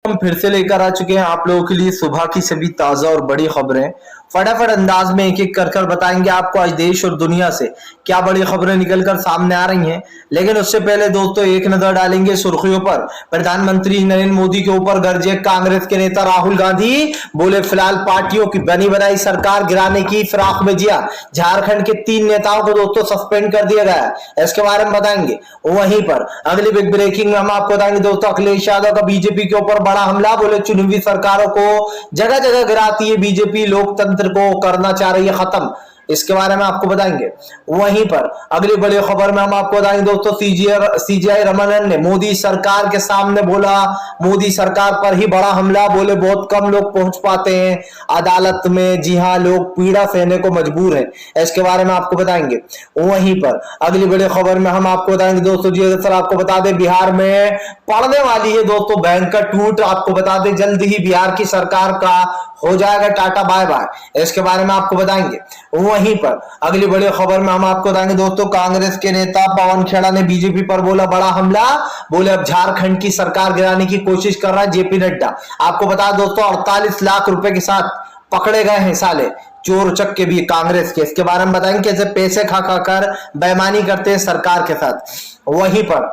हम फिर से लेकर आ चुके हैं आप लोगों के लिए सुबह की सभी ताजा और बड़ी खबरें। फटाफट अंदाज में एक एक कर बताएंगे आपको आज देश और दुनिया से क्या बड़ी खबरें निकलकर सामने आ रही हैं। लेकिन उससे पहले दोस्तों एक नजर डालेंगे सुर्खियों पर। प्रधानमंत्री नरेंद्र मोदी के ऊपर गरजे कांग्रेस के नेता राहुल गांधी। बोले फिलहाल पार्टियों की बनी बनाई सरकार गिराने की फिराक में जिया। झारखंड के 3 नेताओं को दोस्तों सस्पेंड कर दिया गया है, इसके बारे में बताएंगे। वहीं पर अगली बिग ब्रेकिंग में हम आपको बताएंगे दोस्तों अखिलेश यादव का बीजेपी के ऊपर बड़ा हमला। बोले चुनी सरकारों को जगह जगह गिराती है बीजेपी, लोकतंत्र को करना चाह रही है खत्म, इसके बारे में आपको बताएंगे। वहीं पर अगली बड़ी खबर में हम आपको बताएंगे दोस्तों सीजीआई रमन ने मोदी सरकार के सामने बोला मोदी सरकार पर ही बड़ा हमला। बोले बहुत कम लोग पहुंच पाते हैं अदालत में, जी हां लोग पीड़ा सहने को मजबूर है, इसके बारे में आपको बताएंगे। वहीं पर अगली बड़ी खबर में हम आपको बताएंगे दोस्तों जी सर आपको बता दें बिहार में पड़ने वाली है दोस्तों भयंकर टूट। आपको बता दें जल्द ही बिहार की सरकार का हो जाएगा टाटा बाय बाय, इसके बारे में आपको बताएंगे। वहीं पर अगली बड़ी खबर में हम आपको बताएंगे दोस्तों कांग्रेस के नेता पवन खेड़ा ने बीजेपी पर बोला बड़ा हमला। बोले अब झारखंड की सरकार गिराने की कोशिश कर रहा है जेपी नड्डा। आपको बता दोस्तों 48 लाख रुपए के साथ पकड़े गए हैं साले चोर चक्के भी कांग्रेस के, इसके बारे में बताएंगे कैसे पैसे खा खा कर बेईमानी करते हैं सरकार के साथ। वहीं पर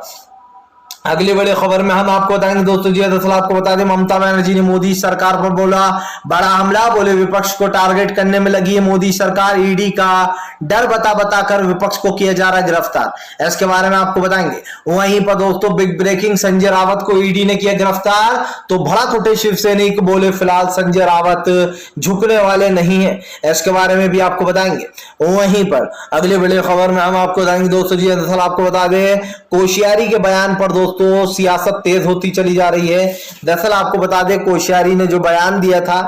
अगली बड़ी खबर में हम आपको बताएंगे दोस्तों जी दरअसल आपको बता दें ममता बनर्जी ने मोदी सरकार पर बोला बड़ा हमला। बोले विपक्ष को टारगेट करने में लगी है मोदी सरकार, ईडी का डर बता कर विपक्ष को किया जा रहा है गिरफ्तार, इसके बारे में आपको बताएंगे। वहीं पर दोस्तों बिग ब्रेकिंग संजय रावत को ईडी ने किया गिरफ्तार। तो भड़क उठे शिवसैनिक, बोले फिलहाल संजय रावत झुकने वाले नहीं है, इसके बारे में भी आपको बताएंगे। वहीं पर अगली बड़ी खबर में हम आपको बताएंगे दोस्तों जी दरअसल आपको बता दें कोश्यारी के बयान पर दोस्तों सियासत तेज होती चली जा रही है। दरअसल आपको बता दें कोश्यारी ने जो बयान दिया था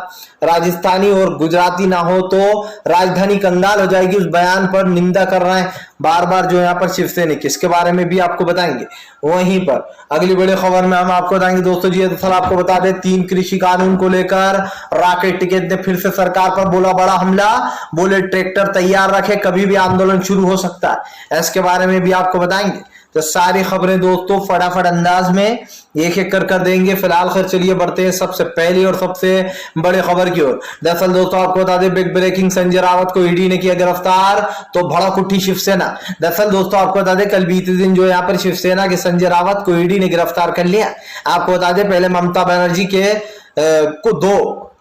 राजस्थानी और गुजराती ना हो तो राजधानी कंगाल हो जाएगी, उस बयान पर निंदा कर रहे हैं बार बार जो यहाँ पर शिवसैनिक, इसके बारे में भी आपको बताएंगे। वहीं पर अगली बड़ी खबर में हम आपको बताएंगे दोस्तों जी दरअसल आपको बता दें 3 कृषि कानून को लेकर राकेश टिकैत ने फिर से सरकार पर बोला बड़ा हमला। बोले ट्रैक्टर तैयार रखे कभी भी आंदोलन शुरू हो सकता है, इसके बारे में भी आपको बताएंगे। तो सारी खबरें दोस्तों फटाफट अंदाज में एक एक कर देंगे। फिलहाल खैर चलिए बढ़ते हैं सबसे पहली और सबसे बड़ी खबर की ओर। दरअसल दोस्तों आपको बता दें बिग ब्रेकिंग संजय रावत को ईडी ने किया गिरफ्तार। तो भड़क उठी शिवसेना। दरअसल दोस्तों आपको बता दें कल बीते दिन जो यहाँ पर शिवसेना के संजय रावत को ईडी ने गिरफ्तार कर लिया। आपको बता दें पहले ममता बनर्जी के को 2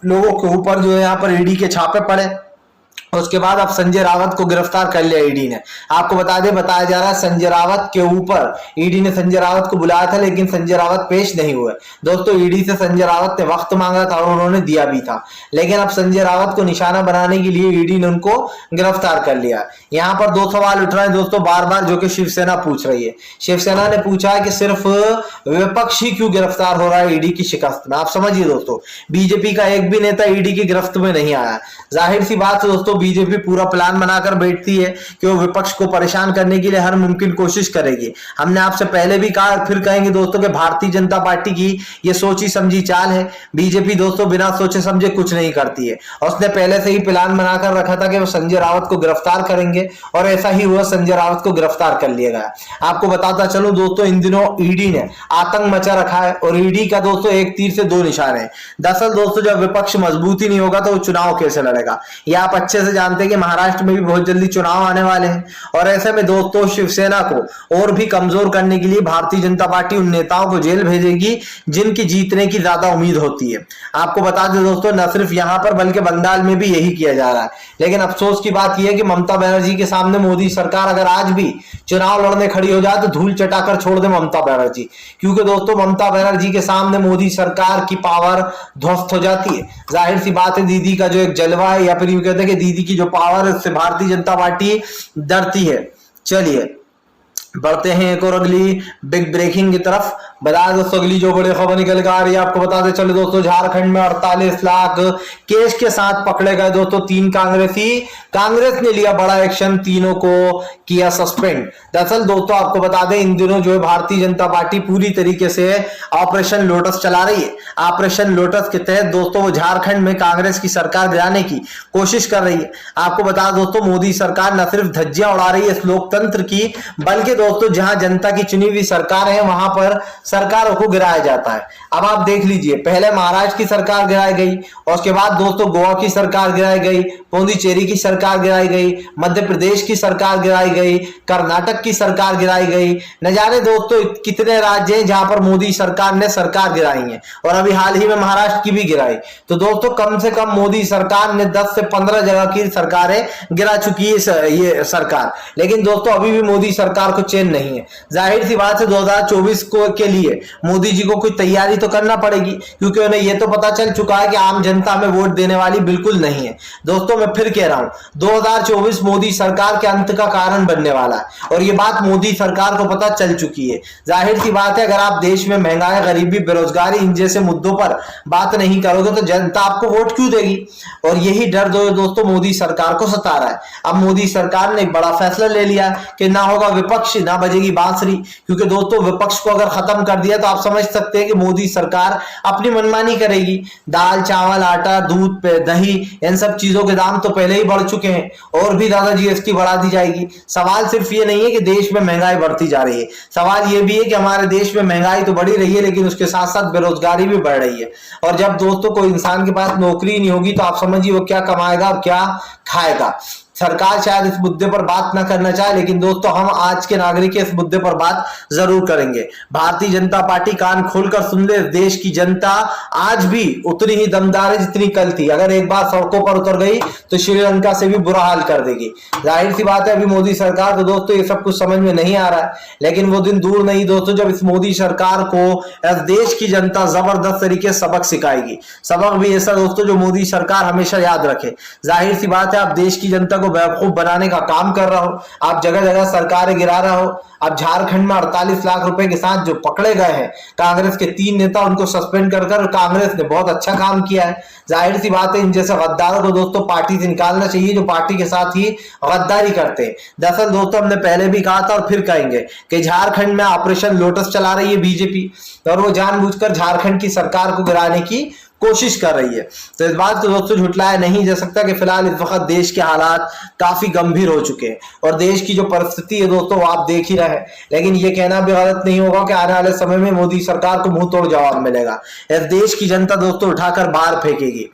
लोगों के ऊपर जो है यहाँ पर ईडी के छापे पड़े, उसके बाद अब संजय रावत को गिरफ्तार कर लिया ईडी ने। आपको बता दें बताया जा रहा है संजय रावत के ऊपर ईडी ने संजय रावत को बुलाया था लेकिन संजय रावत पेश नहीं हुए। दोस्तों ईडी से संजय रावत ने वक्त मांगा था और उन्होंने दिया भी था, लेकिन अब संजय रावत को निशाना बनाने के लिए ईडी ने उनको गिरफ्तार कर लिया। यहाँ पर 2 सवाल उठ रहे हैं दोस्तों बार बार जो कि शिवसेना पूछ रही है। शिवसेना ने पूछा है कि सिर्फ विपक्ष ही क्यों गिरफ्तार हो रहा है ईडी की शिकस्त में। आप समझिए दोस्तों बीजेपी का एक भी नेता ईडी की गिरफ्त में नहीं आया। जाहिर सी बात है दोस्तों बीजेपी पूरा प्लान बनाकर बैठती है कि वो विपक्ष को परेशान करने के लिए हर मुमकिन कोशिश करेगी। हमने आपसे पहले भी कहा फिर कहेंगे दोस्तों कि भारतीय जनता पार्टी की ये सोची समझी चाल है। बीजेपी दोस्तों बिना सोचे समझे कुछ नहीं करती है। उसने पहले से ही प्लान बनाकर रखा था कि वो संजय रावत को गिरफ्तार करेंगे और ऐसा ही हुआ, संजय रावत को गिरफ्तार कर लिया गया। आपको बताता चलूं दोस्तों इन दिनों ईडी ने आतंक मचा रखा है और ईडी का दोस्तों एक तीर से 2 निशाने हैं। दरअसल दोस्तों जब विपक्ष मजबूत ही नहीं होगा तो वो चुनाव कैसे लड़ेगा, ये आप अच्छे से जानते हैं कि महाराष्ट्र में भी बहुत जल्दी चुनाव आने वाले हैं। और ऐसे में दोस्तों शिवसेना को और भी कमजोर करने के लिए भारतीय जनता पार्टी उन नेताओं को जेल भेजेगी जिनकी जीतने की ज्यादा उम्मीद होती है। आपको बता दें दोस्तों न सिर्फ यहां पर बल्कि बंगाल में भी यही किया जा रहा है। लेकिन अफसोस की बात यह है कि ममता बनर्जी के सामने मोदी सरकार अगर आज भी चुनाव लड़ने खड़ी हो जाए तो धूल चटाकर छोड़ दे ममता बनर्जी, क्योंकि दोस्तों ममता बनर्जी के सामने मोदी सरकार की पावर ध्वस्त हो जाती है। जाहिर सी बात है दीदी का जो एक जलवा है या फिर यूं कहते हैं कि दीदी की जो पावर है उससे भारतीय जनता पार्टी डरती है। चलिए बढ़ते हैं एक और अगली बिग ब्रेकिंग की तरफ। बता दोस्तों अगली जो बड़ी खबर निकल कर आ रही है आपको बताते चले दोस्तों झारखंड में 48 लाख केस के साथ पकड़े गए दोस्तों 3 कांग्रेसी। कांग्रेस ने लिया बड़ा एक्शन, तीनों को किया सस्पेंड। दरअसल दोस्तों आपको बता दें इन दिनों जो है भारतीय जनता पार्टी पूरी तरीके से ऑपरेशन लोटस चला रही है। ऑपरेशन लोटस के तहत दोस्तों वो झारखंड में कांग्रेस की सरकार गिराने की कोशिश कर रही है। आपको बता दोस्तों मोदी सरकार न सिर्फ धज्जियां उड़ा रही है इस लोकतंत्र की, बल्कि दोस्तों जहां जनता की चुनी हुई सरकार है वहां पर सरकारों को गिराया जाता है। अब आप देख लीजिए, पहले महाराष्ट्र की सरकार गिराई गई और उसके बाद दोस्तों गोवा की सरकार गिराई गई, पुडुचेरी की सरकार गिराई गई, मध्य प्रदेश की सरकार गिराई गई, कर्नाटक की सरकार गिराई गई। न जाने दोस्तों कितने राज्य हैं जहां पर मोदी सरकार ने सरकार गिराई है, और अभी हाल ही में महाराष्ट्र की भी गिराई। तो दोस्तों कम से कम मोदी सरकार ने 10 से 15 जगह की सरकारें गिरा चुकी है ये सरकार, लेकिन दोस्तों अभी भी मोदी सरकार को चैन नहीं है। जाहिर सी बात है 2024 को के लिए मोदी जी को कोई तैयारी तो करना पड़ेगी, क्योंकि उन्हें यह तो पता चल चुका है कि आम जनता में वोट देने वाली बिल्कुल नहीं है। दोस्तों मैं फिर कह रहा हूं 2024 मोदी सरकार के अंत का कारण बनने वाला है, और यह बात मोदी सरकार को पता चल चुकी है। जाहिर सी बात है अगर आप देश में महंगाई, गरीबी, बेरोजगारी इन जैसे मुद्दों पर बात नहीं करोगे तो जनता आपको वोट क्यों देगी। और यही डर दोस्तों मोदी सरकार को सता रहा है। अब मोदी सरकार ने एक बड़ा फैसला ले लिया कि ना होगा विपक्ष, ना बजेगी बांसुरी, क्योंकि दोस्तों विपक्ष को अगर खत्म कर दिया तो आप समझ सकते हैं कि मोदी सरकार अपनी मनमानी करेगी। दाल, चावल, आटा, दूध, दही, इन सब चीजों के दाम तो पहले ही बढ़ चुके हैं, और भी ज्यादा जीएसटी बढ़ा दी जाएगी। सवाल सिर्फ ये नहीं है कि देश में महंगाई बढ़ती जा रही है, सवाल ये भी है कि हमारे देश में महंगाई तो बढ़ी रही है लेकिन उसके साथ साथ बेरोजगारी भी बढ़ रही है। और जब दोस्तों कोई इंसान के पास नौकरी नहीं होगी तो आप समझिए वो क्या कमाएगा और क्या खाएगा। सरकार शायद इस मुद्दे पर बात ना करना चाहे, लेकिन दोस्तों हम आज के नागरिक इस मुद्दे पर बात जरूर करेंगे। भारतीय जनता पार्टी कान खोलकर सुन ले, देश की जनता आज भी उतनी ही दमदार है जितनी कल थी। अगर एक बार सड़कों पर उतर गई तो श्रीलंका से भी बुरा हाल कर देगी। जाहिर सी बात है अभी मोदी सरकार को दोस्तों ये सब कुछ समझ में नहीं आ रहा है, लेकिन वो दिन दूर नहीं दोस्तों जब इस मोदी सरकार को इस देश की जनता जबरदस्त तरीके से सबक सिखाएगी। सबक भी ऐसा दोस्तों जो मोदी सरकार हमेशा याद रखे। जाहिर सी बात है आप देश की जनता को बेवकूफ बनाने का काम कर रहा हो, आप जगह जगह सरकारें गिरा रहा हो। अब झारखंड में 48 लाख रुपए के साथ जो पकड़े गए हैं कांग्रेस के 3 नेता, उनको सस्पेंड कर कांग्रेस ने बहुत अच्छा काम किया है। जाहिर सी बात है इन जैसे गद्दारों को दोस्तों पार्टी से निकालना चाहिए जो पार्टी के साथ ही गद्दारी करते हैं। दरअसल दोस्तों हमने पहले भी कहा था और फिर कहेंगे कि झारखंड में ऑपरेशन लोटस चला रही है बीजेपी, और वो जानबूझकर झारखंड की सरकार को गिराने की कोशिश कर रही है। तो इस बात को दोस्तों झुटलाया नहीं जा सकता कि फिलहाल इस वक्त देश के हालात काफी गंभीर हो चुके हैं, और देश की जो परिस्थिति है दोस्तों आप देख ही रहे हैं। लेकिन ये कहना भी गलत नहीं होगा कि आने वाले समय में मोदी सरकार को मुंह तोड़ जवाब मिलेगा। इस देश की जनता दोस्तों उठाकर बाहर फेंकेगी।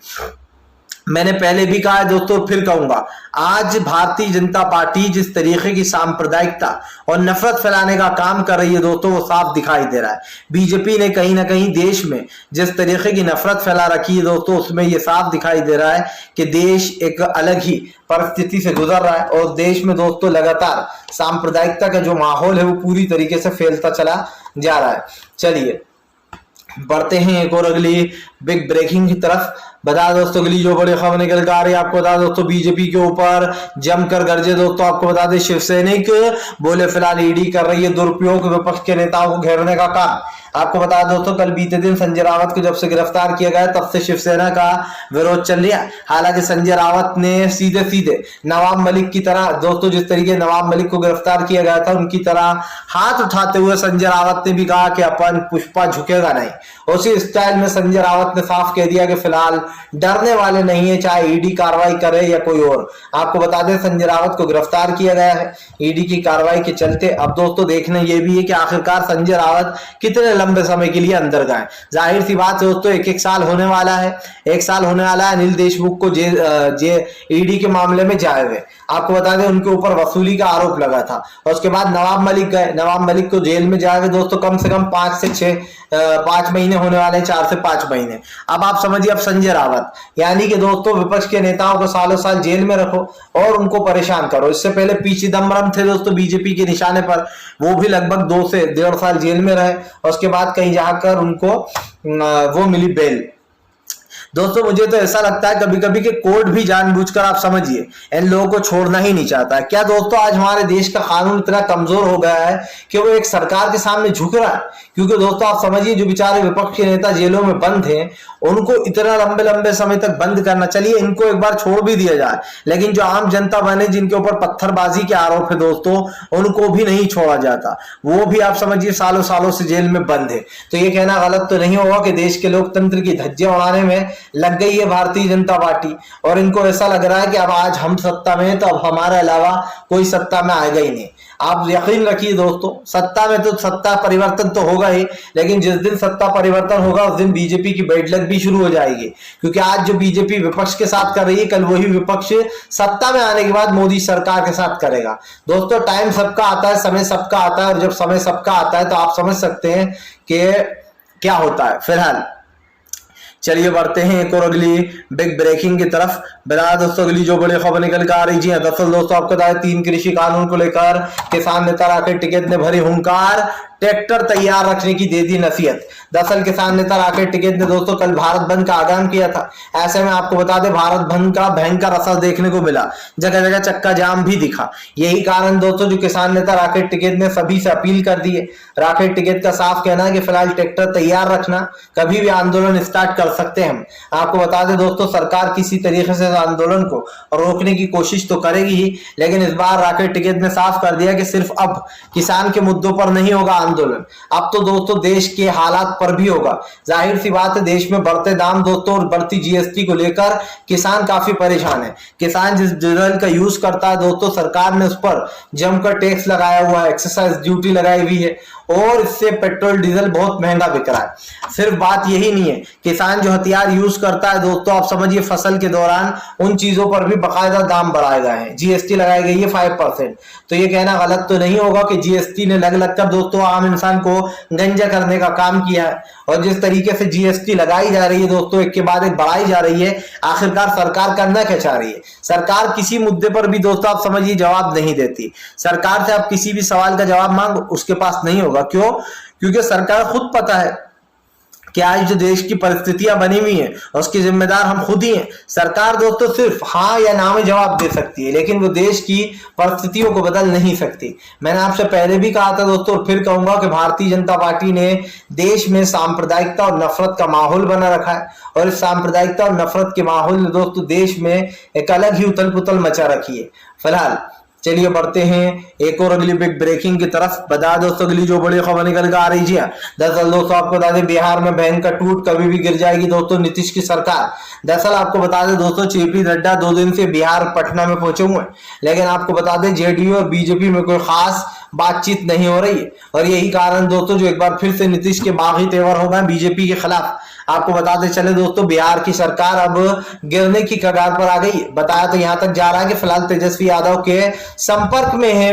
मैंने पहले भी कहा है दोस्तों फिर कहूंगा, आज भारतीय जनता पार्टी जिस तरीके की सांप्रदायिकता और नफरत फैलाने का काम कर रही है दोस्तों वो साफ दिखाई दे रहा है। बीजेपी ने कहीं ना कहीं देश में जिस तरीके की नफरत फैला रखी है दोस्तों उसमें ये साफ दिखाई दे रहा है कि देश एक अलग ही परिस्थिति से गुजर रहा है, और देश में दोस्तों लगातार सांप्रदायिकता का जो माहौल है वो पूरी तरीके से फैलता चला जा रहा है। चलिए बढ़ते हैं एक और अगली बिग ब्रेकिंग की तरफ। बता दोस्तों अगली जो बड़ी खबर निकल कर आ रही है आपको बता दोस्तों बीजेपी के ऊपर जमकर गरजे। दोस्तों आपको बता दें शिवसैनिक बोले फिलहाल ईडी कर रही है दुरुपयोग विपक्ष के नेताओं को घेरने का काम। आपको बता दोस्तों कल बीते दिन संजय रावत को जब से गिरफ्तार किया गया तब से शिवसेना का विरोध चल रहा है। हालांकि संजय रावत ने सीधे सीधे नवाब मलिक की तरह दोस्तों जिस तरीके नवाब मलिक को गिरफ्तार किया गया था उनकी तरह हाथ उठाते हुए संजय रावत ने भी कहा कि अपन पुष्पा झुकेगा नहीं। उसी स्टाइल में संजय रावत ने साफ कह दिया कि फिलहाल डरने वाले नहीं है, चाहे ईडी कार्रवाई करे या कोई और। आपको बता दें संजय रावत को गिरफ्तार किया गया है ईडी की कार्रवाई के चलते। अब दोस्तों देखना यह भी है कि आखिरकार संजय रावत कितने लंबे समय के लिए अंदर गए। जाहिर सी बात है दोस्तों एक साल होने वाला है, 1 साल होने वाला है अनिल देशमुख को ईडी के मामले में जाए हुए। आपको बता दें उनके ऊपर वसूली का आरोप लगा था, और उसके बाद नवाब मलिक गए। नवाब मलिक को जेल में जाए हुए दोस्तों कम से कम 5 महीने होने वाले हैं, 4 से 5 महीने। अब आप समझिए अब संजय रावत यानी कि दोस्तों विपक्ष के नेताओं को सालों साल जेल में रखो और उनको परेशान करो। इससे पहले पी चिदम्बरम थे दोस्तों बीजेपी के निशाने पर, वो भी लगभग 2 से 1.5 साल जेल में रहे, और उसके बाद कहीं जाकर उनको वो मिली बेल। दोस्तों मुझे तो ऐसा लगता है कभी कभी कि कोर्ट भी जानबूझकर आप समझिए इन लोगों को छोड़ना ही नहीं चाहता है। क्या दोस्तों आज हमारे देश का कानून इतना कमजोर हो गया है कि वो एक सरकार के सामने झुक रहा है? क्योंकि दोस्तों आप समझिए जो बेचारे विपक्ष के नेता जेलों में बंद हैं उनको इतना लंबे लंबे समय तक बंद करना, चलिए इनको एक बार छोड़ भी दिया जाए, लेकिन जो आम जनता बने जिनके ऊपर पत्थरबाजी के आरोप है दोस्तों उनको भी नहीं छोड़ा जाता। वो भी आप समझिए सालों सालों से जेल में बंद है। तो ये कहना गलत तो नहीं होगा कि देश के लोकतंत्र की धज्जियां उड़ाने में लग गई है भारतीय जनता पार्टी, और इनको ऐसा लग रहा है कि अब आज हम सत्ता में हैं तो अब हमारे अलावा कोई सत्ता में आएगा ही नहीं। आप यकीन रखिए दोस्तों, सत्ता में तो सत्ता परिवर्तन तो होगा ही, लेकिन जिस दिन सत्ता परिवर्तन होगा उस दिन बीजेपी की बैड लक भी शुरू हो जाएगी। क्योंकि आज जो बीजेपी विपक्ष के साथ कर रही है, कल वही विपक्ष सत्ता में आने के बाद मोदी सरकार के साथ करेगा। दोस्तों टाइम सबका आता है, समय सबका आता है, और जब समय सबका आता है तो आप समझ सकते हैं कि क्या होता है। फिलहाल चलिए बढ़ते हैं एक और अगली बिग ब्रेकिंग की तरफ। बता दोस्तों अगली जो बड़ी खबर निकल कर आ रही है, दरअसल दोस्तों आपको बता दें 3 कृषि कानून को लेकर किसान नेता राकेश टिकैत ने भरी हुंकार, ट्रैक्टर तैयार रखने की दे दी नसीहत। दरअसल किसान नेता राकेश टिकैत ने दोस्तों कल भारत बंद का आगान किया था। ऐसे में आपको बता दें भारत बंद का भयंकर असर देखने को मिला, जगह जगह चक्का जाम भी दिखा। यही कारण दोस्तों जो किसान नेता राकेश टिकैत ने सभी से अपील कर दी है। राकेश टिकैत का साफ कहना है कि फिलहाल ट्रैक्टर तैयार रखना, कभी भी आंदोलन स्टार्ट कर सकते हैं हम। आपको बता दें दोस्तों सरकार किसी तरीके से आंदोलन को रोकने की कोशिश तो करेगी ही, लेकिन इस बार राकेश टिकैत ने साफ कर दिया कि सिर्फ अब किसान के मुद्दों पर नहीं होगा आंदोलन, अब तो दोस्तों देश के हालात पर भी होगा। जाहिर सी बात है देश में बढ़ते दाम दोस्तों और बढ़ती जीएसटी को लेकर किसान काफी परेशान है। किसान जिस डीजल का यूज करता है दोस्तों, सरकार ने उस पर जमकर टैक्स लगाया हुआ है, एक्साइज ड्यूटी लगाई हुई है, और इससे पेट्रोल डीजल बहुत महंगा बिक रहा है। सिर्फ बात यही नहीं है, किसान जो हथियार यूज करता है दोस्तों, आप समझिए फसल के दौरान उन चीजों पर भी बकायदा दाम बढ़ाए गए हैं, जीएसटी लगाई गई है 5%। तो ये कहना गलत तो नहीं होगा कि जीएसटी ने लग लग कर दोस्तों आम इंसान को गंजा करने का काम किया है। और जिस तरीके से जीएसटी लगाई जा रही है दोस्तों, एक के बाद एक बढ़ाई जा रही है, आखिरकार सरकार करना क्या चाह रही है? सरकार किसी मुद्दे पर भी दोस्तों आप समझिए जवाब नहीं देती। सरकार से आप किसी भी सवाल का जवाब मांगो, उसके पास नहीं होगा। क्यों? क्योंकि सरकार खुद पता है कि आज जो देश की परिस्थितियां बनी हुई हैं उसके जिम्मेदार हम खुद ही हैं। सरकार दोस्तों सिर्फ हाँ या ना में जवाब दे सकती है, लेकिन वो देश की परिस्थितियों को बदल नहीं सकती। मैंने आपसे पहले भी कहा था दोस्तों, फिर कहूंगा कि भारतीय जनता पार्टी ने देश में सांप्रदायिकता और नफरत का माहौल बना रखा है, और इस सांप्रदायिकता और नफरत के माहौल ने दोस्तों देश में एक अलग ही उथल पुथल मचा रखी है। फिलहाल चलिए बढ़ते हैं एक और अगली बिग ब्रेकिंग की तरफ। बता दोस्तों अगली जो बड़ी खबर निकल कर आ रही है, दरअसल दोस्तों आपको बता दें बिहार में भयंकर टूट, कभी भी गिर जाएगी दोस्तों नीतीश की सरकार। दरअसल आपको बता दें दोस्तों जेपी नड्डा 2 दिन से बिहार पटना में पहुंचे हुए हैं, लेकिन आपको बता दें जेडीयू और बीजेपी में कोई खास बातचीत नहीं हो रही है, और यही कारण दोस्तों जो एक बार फिर से नीतीश के बागी तेवर हो गए बीजेपी के खिलाफ। आपको बताते चले दोस्तों बिहार की सरकार अब गिरने की कगार पर आ गई है। बताया तो यहां तक जा रहा है कि फिलहाल तेजस्वी यादव के संपर्क में है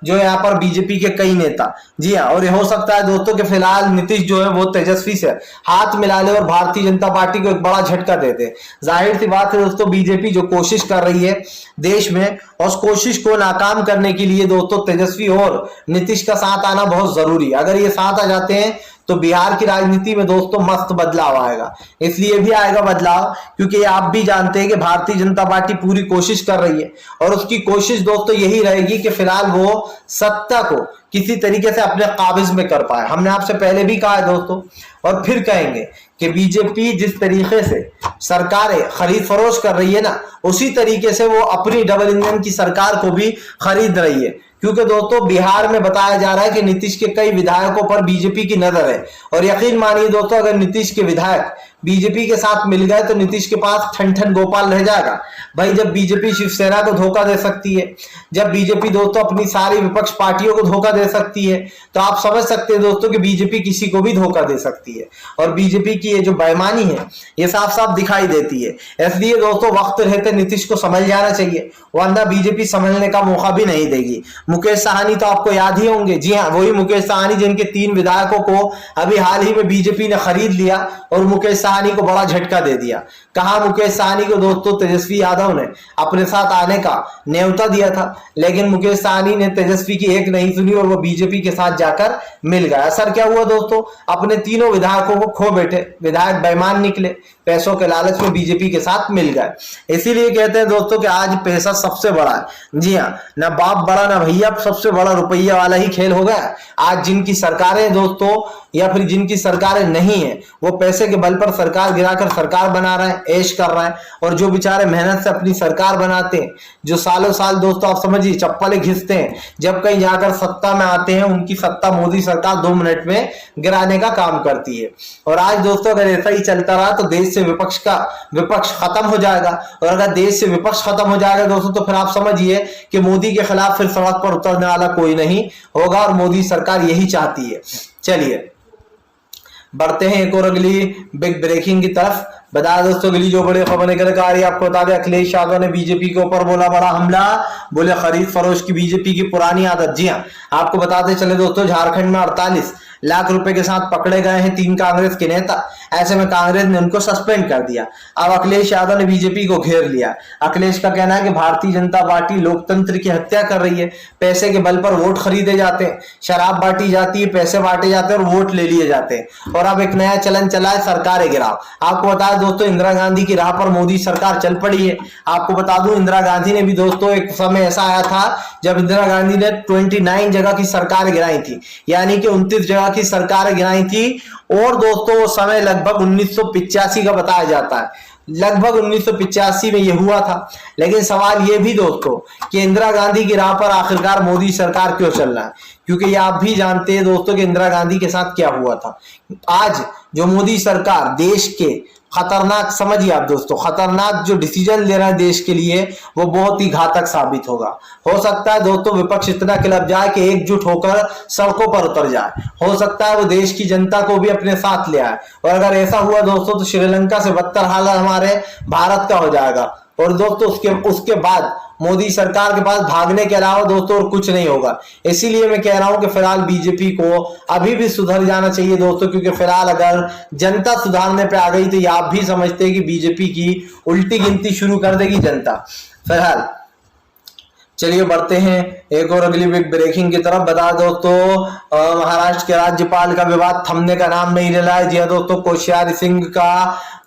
जो यहाँ पर बीजेपी के कई नेता। जी हाँ, और ये हो सकता है दोस्तों कि फिलहाल नीतीश जो है वो तेजस्वी से हाथ मिला ले और भारतीय जनता पार्टी को एक बड़ा झटका दे दे। जाहिर सी बात है दोस्तों बीजेपी जो कोशिश कर रही है देश में, उस कोशिश को नाकाम करने के लिए दोस्तों तेजस्वी और नीतीश का साथ आना बहुत जरूरी है। अगर ये साथ आ जाते हैं तो बिहार की राजनीति में दोस्तों मस्त बदलाव आएगा। इसलिए भी आएगा बदलाव क्योंकि आप भी जानते हैं कि भारतीय जनता पार्टी पूरी कोशिश कर रही है, और उसकी कोशिश दोस्तों यही रहेगी कि फिलहाल वो सत्ता को किसी तरीके से अपने काबिज में कर पाए। हमने आपसे पहले भी कहा है दोस्तों, और फिर कहेंगे कि बीजेपी जिस तरीके से सरकारें खरीद फरोख्त कर रही है ना, उसी तरीके से वो अपनी डबल इंजन की सरकार को भी खरीद रही है। क्योंकि दोस्तों बिहार में बताया जा रहा है कि नीतीश के कई विधायकों पर बीजेपी की नजर है, और यकीन मानिए दोस्तों अगर नीतीश के विधायक बीजेपी के साथ मिल गए तो नीतीश के पास ठन ठन गोपाल रह जाएगा। भाई जब बीजेपी शिवसेना को धोखा दे सकती है, जब बीजेपी दोस्तों अपनी सारी विपक्ष पार्टियों को धोखा दे सकती है, तो आप समझ सकते हैं दोस्तों कि बीजेपी किसी को भी धोखा दे सकती है। और बीजेपी की ये जो बेईमानी है ये साफ साफ दिखाई देती है। इसलिए दोस्तों वक्त रहते नीतीश को समझ जाना चाहिए, वरना बीजेपी समझने का मौका भी नहीं देगी। मुकेश साहनी तो आपको याद ही होंगे, जी हाँ वही मुकेश साहनी जिनके 3 विधायकों को अभी हाल ही में बीजेपी ने खरीद लिया और मुकेश साहनी को बड़ा झटका दे दिया। कहा मुकेश साहनी को दोस्तों तेजस्वी यादव ने अपने साथ आने का न्योता दिया था, लेकिन मुकेश साहनी ने तेजस्वी की एक नहीं सुनी और वो बीजेपी के साथ जाकर मिल गया। असर क्या हुआ दोस्तों, अपने तीनों विधायकों को खो बैठे, विधायक बेईमान निकले, पैसों के लालच में बीजेपी के साथ मिल गए। इसीलिए कहते हैं दोस्तों कि आज पैसा सबसे बड़ा है। जी हाँ, ना बाप बड़ा ना भैया, सबसे बड़ा रुपया वाला ही खेल हो गया। आज जिनकी सरकारें दोस्तों या फिर जिनकी सरकारें नहीं है वो पैसे के बल पर सरकार गिराकर सरकार बना रहे हैं, ऐश कर रहे हैं। और जो बेचारे मेहनत से अपनी सरकार बनाते हैं, जो सालों साल दोस्तों आप समझिए चप्पलें घिसते हैं, जब कहीं जाकर सत्ता में आते हैं उनकी सत्ता मोदी सरकार 2 मिनट में गिराने का काम करती है। और आज दोस्तों अगर ऐसा ही चलता रहा तो देश से विपक्ष खत्म हो जाएगा। और अगर देश से विपक्ष खत्म हो जाएगा दोस्तों तो फिर आप समझिए कि मोदी के खिलाफ फिर सड़क पर उतरने वाला कोई नहीं होगा, और मोदी सरकार यही चाहती है। चलिए बढ़ते हैं एक और अगली बिग ब्रेकिंग की तरफ। बता दोस्तों अगली जो बड़ी खबर निकल कर आ रही है, आपको बता दें अखिलेश यादव ने बीजेपी के ऊपर बोला बड़ा हमला, बोले खरीद फरोश की बीजेपी की पुरानी आदत। जी हाँ, आपको बताते चले दोस्तों झारखंड में 48 लाख रुपए के साथ पकड़े गए हैं 3 कांग्रेस के नेता। ऐसे में कांग्रेस ने उनको सस्पेंड कर दिया। अब अखिलेश यादव ने बीजेपी को घेर लिया। अखिलेश का कहना है कि भारतीय जनता पार्टी लोकतंत्र की हत्या कर रही है, पैसे के बल पर वोट खरीदे जाते हैं, शराब बांटी जाती है, पैसे बांटे जाते हैं और वोट ले लिए जाते हैं। और अब एक नया चलन चला है सरकारें गिराओ। आपको बता दोस्तों इंदिरा गांधी की राह पर मोदी सरकार चल पड़ी है। आपको बता दूं इंदिरा गांधी ने भी दोस्तों एक समय ऐसा आया था जब इंदिरा गांधी ने 29 जगह की सरकार गिराई थी, यानी कि 29 जगह की सरकारें गिराई थी। और दोस्तों वो समय लगभग 1985 का बताया जाता है, लगभग 1985 में ये हुआ था। लेकिन सवाल ये भी दोस्तों कि इंदिरा गांधी की राह पर आखिरकार मोदी सरकार क्यों चल रहा है, क्योंकि ये आप भी जानते हैं दोस्तों कि इंदिरा गांधी के साथ क्या हुआ था। आज जो मोदी सरकार देश के खतरनाक, समझिए आप दोस्तों, खतरनाक जो डिसीजन ले रहा है देश के लिए वो बहुत ही घातक साबित होगा। हो सकता है दोस्तों विपक्ष इतना खिलप जाए कि एकजुट होकर सड़कों पर उतर जाए, हो सकता है वो देश की जनता को भी अपने साथ ले आए। और अगर ऐसा हुआ दोस्तों तो श्रीलंका से बदतर हाल हमारे भारत का हो जाएगा। और दोस्तों उसके बाद मोदी सरकार के पास भागने के अलावा दोस्तों और कुछ नहीं होगा। इसीलिए मैं कह रहा हूं कि फिलहाल बीजेपी को अभी भी सुधर जाना चाहिए दोस्तों, क्योंकि फिलहाल अगर जनता सुधारने पे आ गई तो ये आप भी समझते हैं कि बीजेपी की उल्टी गिनती शुरू कर देगी जनता। फिलहाल चलिए बढ़ते हैं एक और अगली बिग ब्रेकिंग की तरफ। बता दोस्तों महाराष्ट्र के राज्यपाल का विवाद थमने का नाम नहीं ले रहा है। जी हाँ दोस्तों,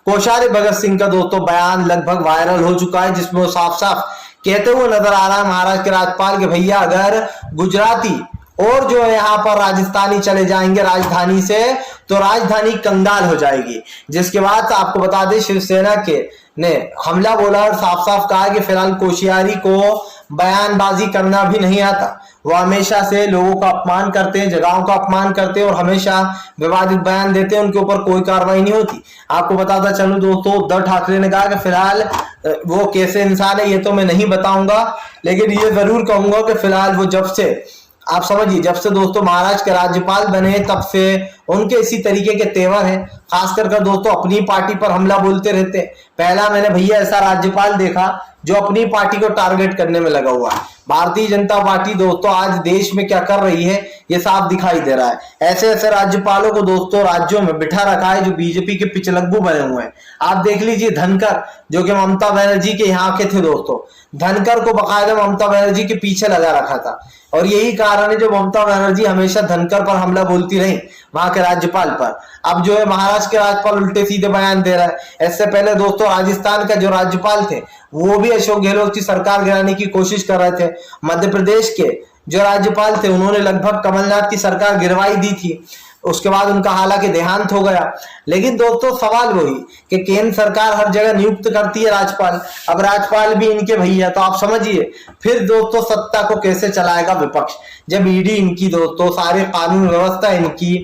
कोश्यारी भगत सिंह का दोस्तों बयान लगभग वायरल हो चुका है, जिसमें वो साफ साफ कहते हुए नजर आ रहा है महाराष्ट्र के राज्यपाल के भैया अगर गुजराती और जो है यहाँ पर राजस्थानी चले जाएंगे राजधानी से तो राजधानी कंगाल हो जाएगी। जिसके बाद आपको बता दें शिवसेना के ने हमला बोला और साफ साफ कहा कि फिलहाल कोश्यारी को बयानबाजी करना भी नहीं आता। वो हमेशा से लोगों का अपमान करते हैं, जगहों का अपमान करते हैं और हमेशा विवादित बयान देते हैं, उनके ऊपर कोई कार्रवाई नहीं होती। आपको बताता चलूं दोस्तों उद्धव ठाकरे ने कहा कि फिलहाल वो कैसे इंसान है ये तो मैं नहीं बताऊंगा, लेकिन ये जरूर कहूंगा कि फिलहाल वो जब से आप समझिए जब से दोस्तों महाराष्ट्र के राज्यपाल बने तब से उनके इसी तरीके के तेवर हैं। खासकर दोस्तों अपनी पार्टी पर हमला बोलते रहते हैं। पहला मैंने भैया ऐसा राज्यपाल देखा जो अपनी पार्टी को टारगेट करने में लगा हुआ है। भारतीय जनता पार्टी दोस्तों आज देश में क्या कर रही है ये साफ दिखाई दे रहा है। ऐसे ऐसे राज्यपालों को दोस्तों राज्यों में बिठा रखा है जो बीजेपी के पिछलग्गू बने हुए हैं। आप देख लीजिए धनखड़ जो कि ममता बनर्जी के यहाँ के थे दोस्तों, धनखड़ को बकायदा ममता बनर्जी के पीछे लगा रखा था। और यही कारण है जो ममता बनर्जी हमेशा धनखड़ पर हमला बोलती रही वहां के राज्यपाल पर। अब जो है महाराष्ट्र के राज्यपाल उल्टे सीधे बयान दे रहा है। इससे पहले दोस्तों राजस्थान का जो राज्यपाल थे वो भी अशोक गहलोत की सरकार गिराने की कोशिश कर रहे थे। मध्य प्रदेश के जो राज्यपाल थे उन्होंने लगभग कमलनाथ की सरकार गिरवाई दी थी, उसके बाद उनका हालांकि देहांत हो गया। लेकिन दोस्तों सवाल वही कि केंद्र सरकार हर जगह नियुक्त करती है राज्यपाल, अब राज्यपाल भी इनके भैया, तो आप समझिए फिर दोस्तों सत्ता को कैसे चलाएगा विपक्ष। जब ईडी इनकी दोस्तों सारे कानून व्यवस्था इनकी,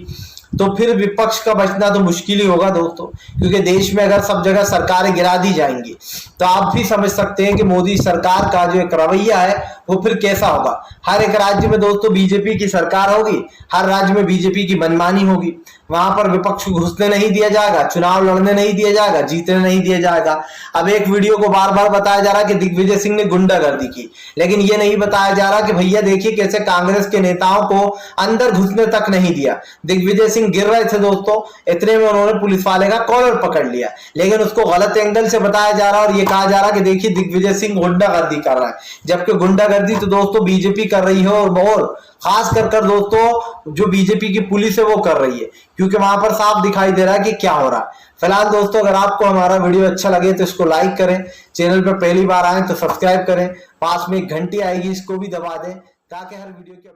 तो फिर विपक्ष का बचना तो मुश्किल ही होगा दोस्तों, क्योंकि देश में अगर सब जगह सरकारें गिरा दी जाएंगी तो आप भी समझ सकते हैं कि मोदी सरकार का जो एक रवैया है वो फिर कैसा होगा। हर एक राज्य में दोस्तों बीजेपी की सरकार होगी, हर राज्य में बीजेपी की मनमानी होगी, वहां पर विपक्ष को घुसने नहीं दिया जाएगा, चुनाव लड़ने नहीं दिया जाएगा, जीतने नहीं दिया जाएगा। अब एक वीडियो को बार बार बताया जा रहा है कि दिग्विजय सिंह ने गुंडागर्दी की, लेकिन ये नहीं बताया जा रहा कि भैया देखिए कैसे कांग्रेस के नेताओं को अंदर घुसने तक नहीं दिया। दिग्विजय सिंह गिर रहे थे दोस्तों, इतने में उन्होंने पुलिस वाले का कॉलर पकड़ लिया, लेकिन उसको गलत एंगल से बताया जा रहा है और ये कहा जा रहा है कि देखिए दिग्विजय सिंह गुंडागर्दी कर रहा है, जबकि गुंडागर्दी तो दोस्तों बीजेपी कर रही है। और खास कर दोस्तों जो बीजेपी की पुलिस है वो कर रही है, क्योंकि वहां पर साफ दिखाई दे रहा है कि क्या हो रहा है। फिलहाल दोस्तों अगर आपको हमारा वीडियो अच्छा लगे तो इसको लाइक करें, चैनल पर पहली बार आए तो सब्सक्राइब करें, पास में एक घंटी आएगी इसको भी दबा दें ताकि हर वीडियो के